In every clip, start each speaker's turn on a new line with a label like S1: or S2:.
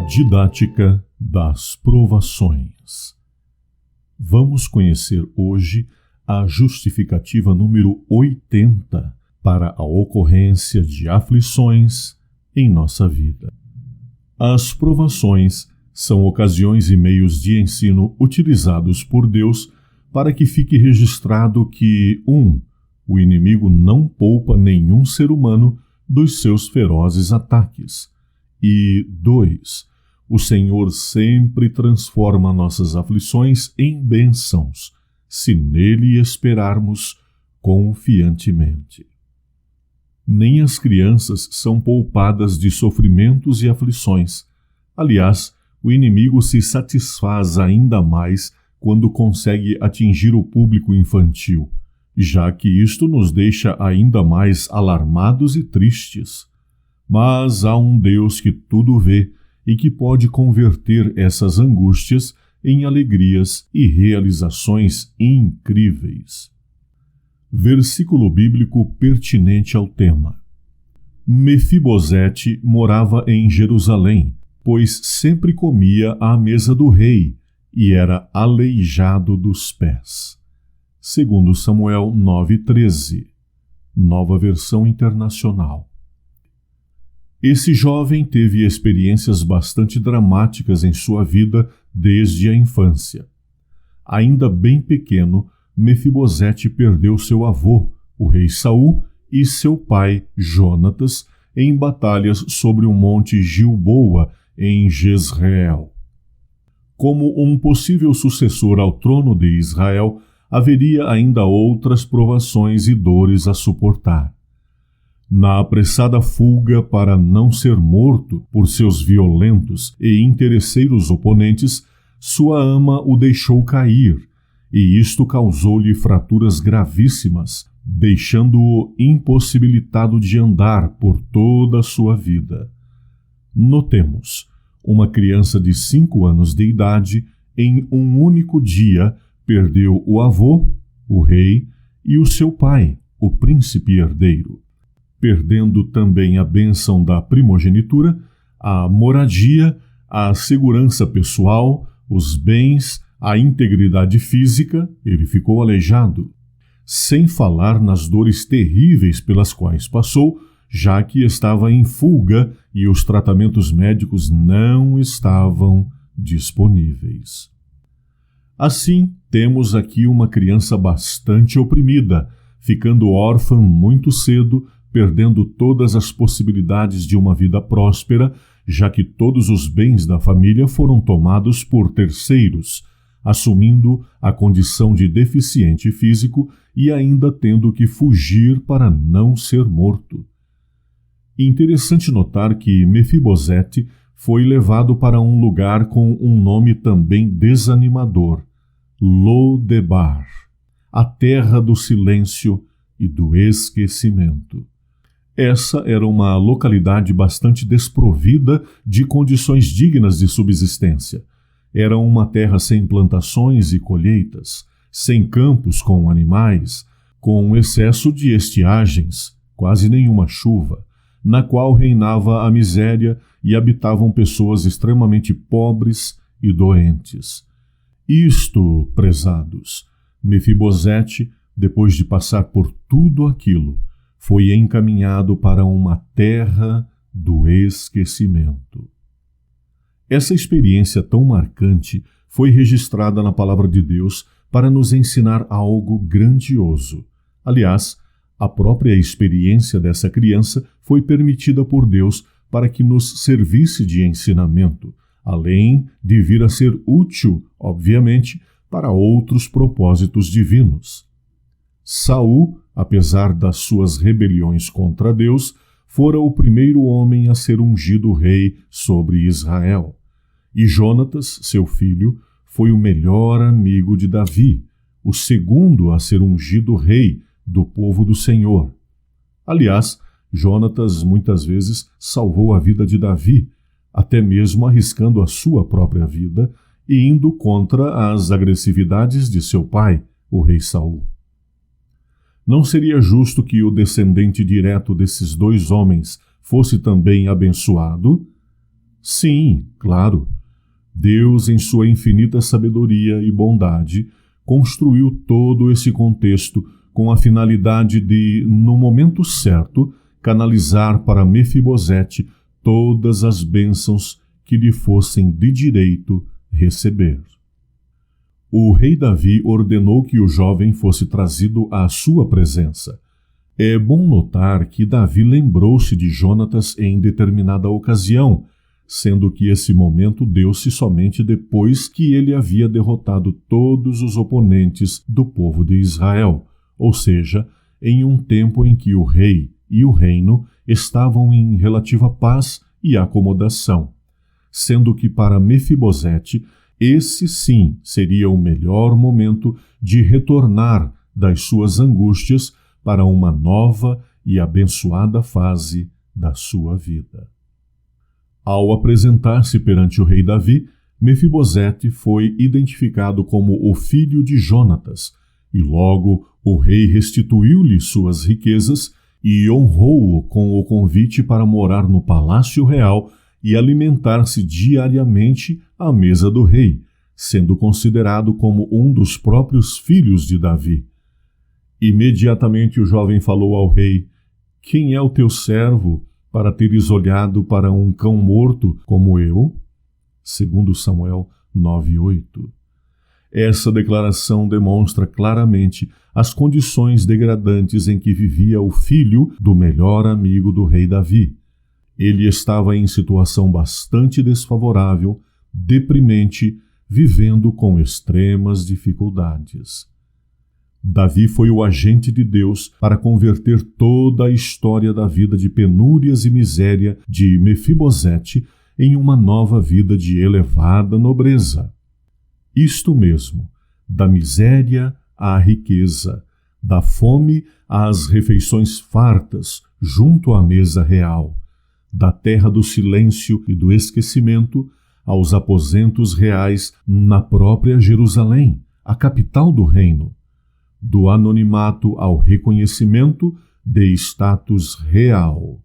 S1: Didática das provações. Vamos conhecer hoje a justificativa número 80 para a ocorrência de aflições em nossa vida. As provações são ocasiões e meios de ensino utilizados por Deus para que fique registrado que 1. O inimigo não poupa nenhum ser humano dos seus ferozes ataques e 2. O Senhor sempre transforma nossas aflições em bênçãos, se nele esperarmos confiantemente. Nem as crianças são poupadas de sofrimentos e aflições. Aliás, o inimigo se satisfaz ainda mais quando consegue atingir o público infantil, já que isto nos deixa ainda mais alarmados e tristes. Mas há um Deus que tudo vê e que pode converter essas angústias em alegrias e realizações incríveis. Versículo bíblico pertinente ao tema. Mefibosete morava em Jerusalém, pois sempre comia à mesa do rei e era aleijado dos pés. 2 Samuel 9:13, Nova Versão Internacional. Esse jovem teve experiências bastante dramáticas em sua vida desde a infância. Ainda bem pequeno, Mefibosete perdeu seu avô, o rei Saul, e seu pai, Jonatas, em batalhas sobre o monte Gilboa, em Jezreel. Como um possível sucessor ao trono de Israel, haveria ainda outras provações e dores a suportar. Na apressada fuga para não ser morto por seus violentos e interesseiros oponentes, sua ama o deixou cair, e isto causou-lhe fraturas gravíssimas, deixando-o impossibilitado de andar por toda a sua vida. Notemos, uma criança de 5 anos de idade, em um único dia, perdeu o avô, o rei, e o seu pai, o príncipe herdeiro, perdendo também a bênção da primogenitura, a moradia, a segurança pessoal, os bens, a integridade física. Ele ficou aleijado, sem falar nas dores terríveis pelas quais passou, já que estava em fuga e os tratamentos médicos não estavam disponíveis. Assim, temos aqui uma criança bastante oprimida, ficando órfã muito cedo, perdendo todas as possibilidades de uma vida próspera, já que todos os bens da família foram tomados por terceiros, assumindo a condição de deficiente físico e ainda tendo que fugir para não ser morto. Interessante notar que Mefibosete foi levado para um lugar com um nome também desanimador, Lodebar, a terra do silêncio e do esquecimento. Essa era uma localidade bastante desprovida de condições dignas de subsistência. Era uma terra sem plantações e colheitas, sem campos com animais, com excesso de estiagens, quase nenhuma chuva, na qual reinava a miséria e habitavam pessoas extremamente pobres e doentes. Isto, prezados, Mefibosete, depois de passar por tudo aquilo, foi encaminhado para uma terra do esquecimento. Essa experiência tão marcante foi registrada na Palavra de Deus para nos ensinar algo grandioso. Aliás, a própria experiência dessa criança foi permitida por Deus para que nos servisse de ensinamento, além de vir a ser útil, obviamente, para outros propósitos divinos. Saul, apesar das suas rebeliões contra Deus, fora o primeiro homem a ser ungido rei sobre Israel. E Jonatas, seu filho, foi o melhor amigo de Davi, o segundo a ser ungido rei do povo do Senhor. Aliás, Jonatas muitas vezes salvou a vida de Davi, até mesmo arriscando a sua própria vida e indo contra as agressividades de seu pai, o rei Saul. Não seria justo que o descendente direto desses dois homens fosse também abençoado? Sim, claro. Deus, em sua infinita sabedoria e bondade, construiu todo esse contexto com a finalidade de, no momento certo, canalizar para Mefibosete todas as bênçãos que lhe fossem de direito receber. O rei Davi ordenou que o jovem fosse trazido à sua presença. É bom notar que Davi lembrou-se de Jonatas em determinada ocasião, sendo que esse momento deu-se somente depois que ele havia derrotado todos os oponentes do povo de Israel, ou seja, em um tempo em que o rei e o reino estavam em relativa paz e acomodação, sendo que para Mefibosete esse sim seria o melhor momento de retornar das suas angústias para uma nova e abençoada fase da sua vida. Ao apresentar-se perante o rei Davi, Mefibosete foi identificado como o filho de Jonatas, e logo o rei restituiu-lhe suas riquezas e honrou-o com o convite para morar no palácio real e alimentar-se diariamente à mesa do rei, sendo considerado como um dos próprios filhos de Davi. Imediatamente o jovem falou ao rei: "Quem é o teu servo para teres olhado para um cão morto como eu?" Segundo Samuel 9:8. Essa declaração demonstra claramente as condições degradantes em que vivia o filho do melhor amigo do rei Davi. Ele estava em situação bastante desfavorável, deprimente, vivendo com extremas dificuldades. Davi foi o agente de Deus para converter toda a história da vida de penúrias e miséria de Mefibosete em uma nova vida de elevada nobreza. Isto mesmo, da miséria à riqueza, da fome às refeições fartas junto à mesa real, da terra do silêncio e do esquecimento aos aposentos reais na própria Jerusalém, a capital do reino, do anonimato ao reconhecimento de status real.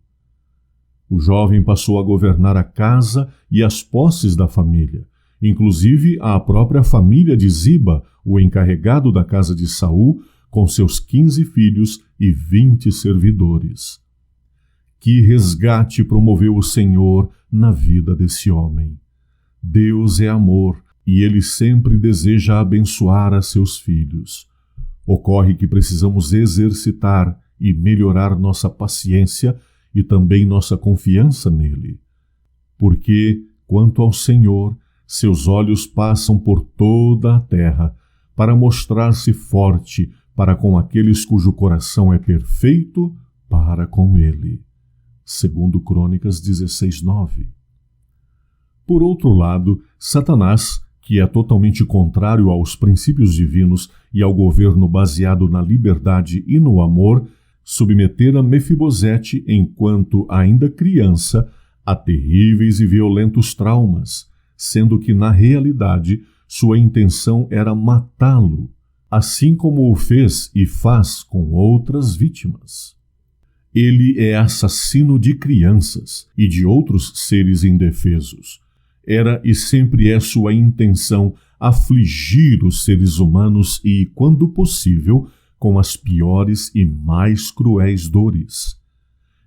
S1: O jovem passou a governar a casa e as posses da família, inclusive a própria família de Ziba, o encarregado da casa de Saul, com seus 15 filhos e 20 servidores. Que resgate promoveu o Senhor na vida desse homem! Deus é amor e Ele sempre deseja abençoar a seus filhos. Ocorre que precisamos exercitar e melhorar nossa paciência e também nossa confiança nele. Porque, quanto ao Senhor, seus olhos passam por toda a terra para mostrar-se forte para com aqueles cujo coração é perfeito para com ele. Segundo Crônicas 16:9. Por outro lado, Satanás, que é totalmente contrário aos princípios divinos e ao governo baseado na liberdade e no amor, submetera Mefibosete, enquanto ainda criança, a terríveis e violentos traumas, sendo que, na realidade, sua intenção era matá-lo, assim como o fez e faz com outras vítimas. Ele é assassino de crianças e de outros seres indefesos. Era e sempre é sua intenção afligir os seres humanos e, quando possível, com as piores e mais cruéis dores.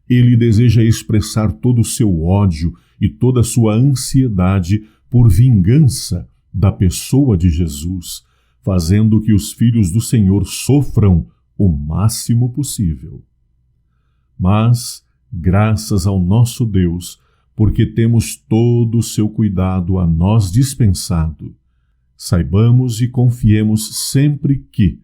S1: Ele deseja expressar todo o seu ódio e toda a sua ansiedade por vingança da pessoa de Jesus, fazendo que os filhos do Senhor sofram o máximo possível. Mas, graças ao nosso Deus, porque temos todo o seu cuidado a nós dispensado, saibamos e confiemos sempre que,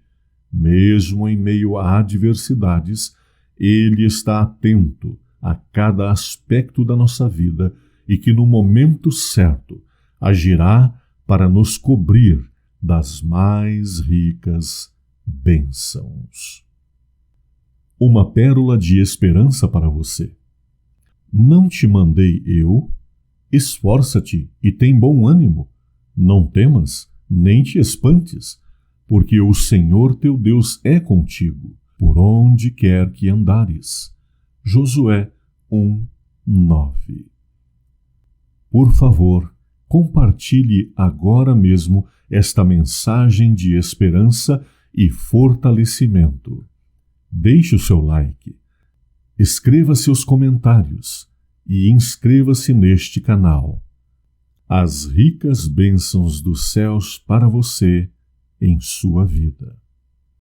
S1: mesmo em meio a adversidades, Ele está atento a cada aspecto da nossa vida e que no momento certo agirá para nos cobrir das mais ricas bênçãos. Uma pérola de esperança para você. Não te mandei eu? Esforça-te e tem bom ânimo. Não temas, nem te espantes, porque o Senhor teu Deus é contigo, por onde quer que andares. Josué 1:9. Por favor, compartilhe agora mesmo esta mensagem de esperança e fortalecimento. Deixe o seu like, escreva seus comentários e inscreva-se neste canal. As ricas bênçãos dos céus para você em sua vida.